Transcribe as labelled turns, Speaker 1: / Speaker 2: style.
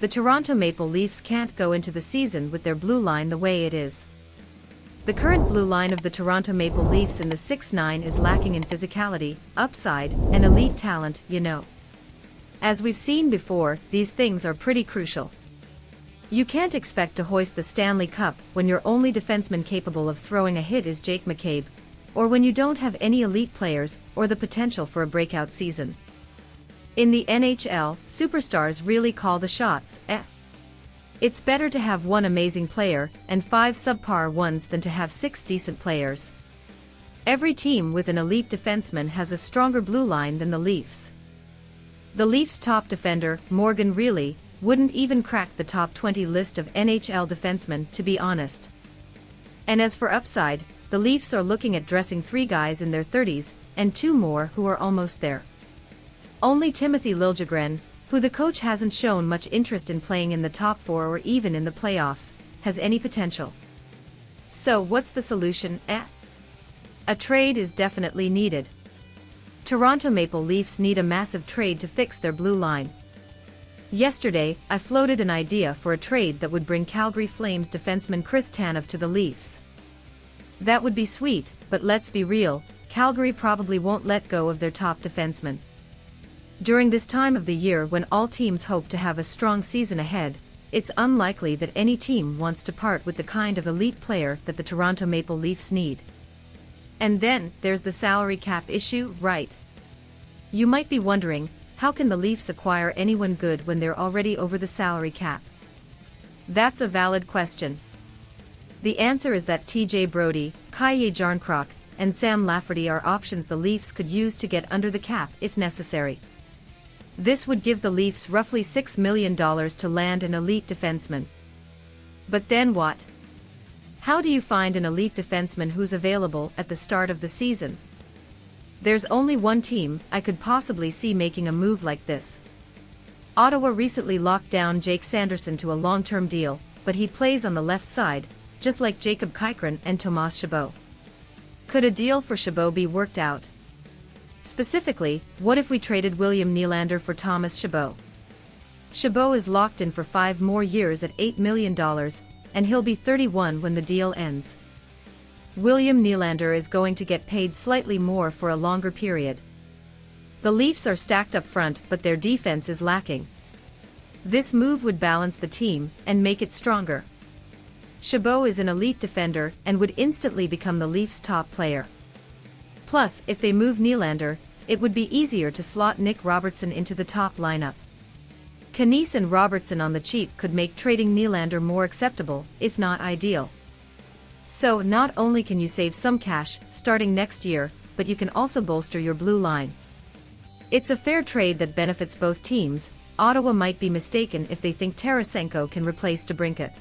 Speaker 1: the Toronto Maple Leafs can't go into the season with their blue line the way it is. The current blue line of the Toronto Maple Leafs in the 6-9 is lacking in physicality, upside, and elite talent, you know. As we've seen before, these things are pretty crucial. You can't expect to hoist the Stanley Cup when your only defenseman capable of throwing a hit is Jake McCabe, or when you don't have any elite players or the potential for a breakout season. In the NHL, superstars really call the shots. It's better to have one amazing player and 5 subpar ones than to have 6 decent players. Every team with an elite defenseman has a stronger blue line than the Leafs. The Leafs' top defender, Morgan Rielly, wouldn't even crack the top 20 list of NHL defensemen, to be honest. And as for upside, the Leafs are looking at dressing 3 guys in their 30s and 2 more who are almost there. Only Timothy Liljegren, who the coach hasn't shown much interest in playing in the top 4 or even in the playoffs, has any potential. So what's the solution? A trade is definitely needed. Toronto Maple Leafs need a massive trade to fix their blue line. Yesterday, I floated an idea for a trade that would bring Calgary Flames defenseman Chris Tanev to the Leafs. That would be sweet, but let's be real, Calgary probably won't let go of their top defenseman. During this time of the year when all teams hope to have a strong season ahead, it's unlikely that any team wants to part with the kind of elite player that the Toronto Maple Leafs need. And then, there's the salary cap issue, right? You might be wondering, how can the Leafs acquire anyone good when they're already over the salary cap? That's a valid question. The answer is that TJ Brodie, Kye Jarnkrok, and Sam Lafferty are options the Leafs could use to get under the cap if necessary. This would give the Leafs roughly $6 million to land an elite defenseman. But then what? How do you find an elite defenseman who's available at the start of the season? There's only one team I could possibly see making a move like this. Ottawa recently locked down Jake Sanderson to a long-term deal, but he plays on the left side, just like Jacob Chychrun and Tomas Chabot. Could a deal for Chabot be worked out? Specifically, what if we traded William Nylander for Thomas Chabot? Chabot is locked in for 5 more years at $8 million, and he'll be 31 when the deal ends. William Nylander is going to get paid slightly more for a longer period. The Leafs are stacked up front, but their defense is lacking. This move would balance the team and make it stronger. Chabot is an elite defender and would instantly become the Leafs' top player. Plus, if they move Nylander, it would be easier to slot Nick Robertson into the top lineup. Knies and Robertson on the cheap could make trading Nylander more acceptable, if not ideal. So not only can you save some cash starting next year, but you can also bolster your blue line. It's a fair trade that benefits both teams. Ottawa might be mistaken if they think Tarasenko can replace DeBrincat.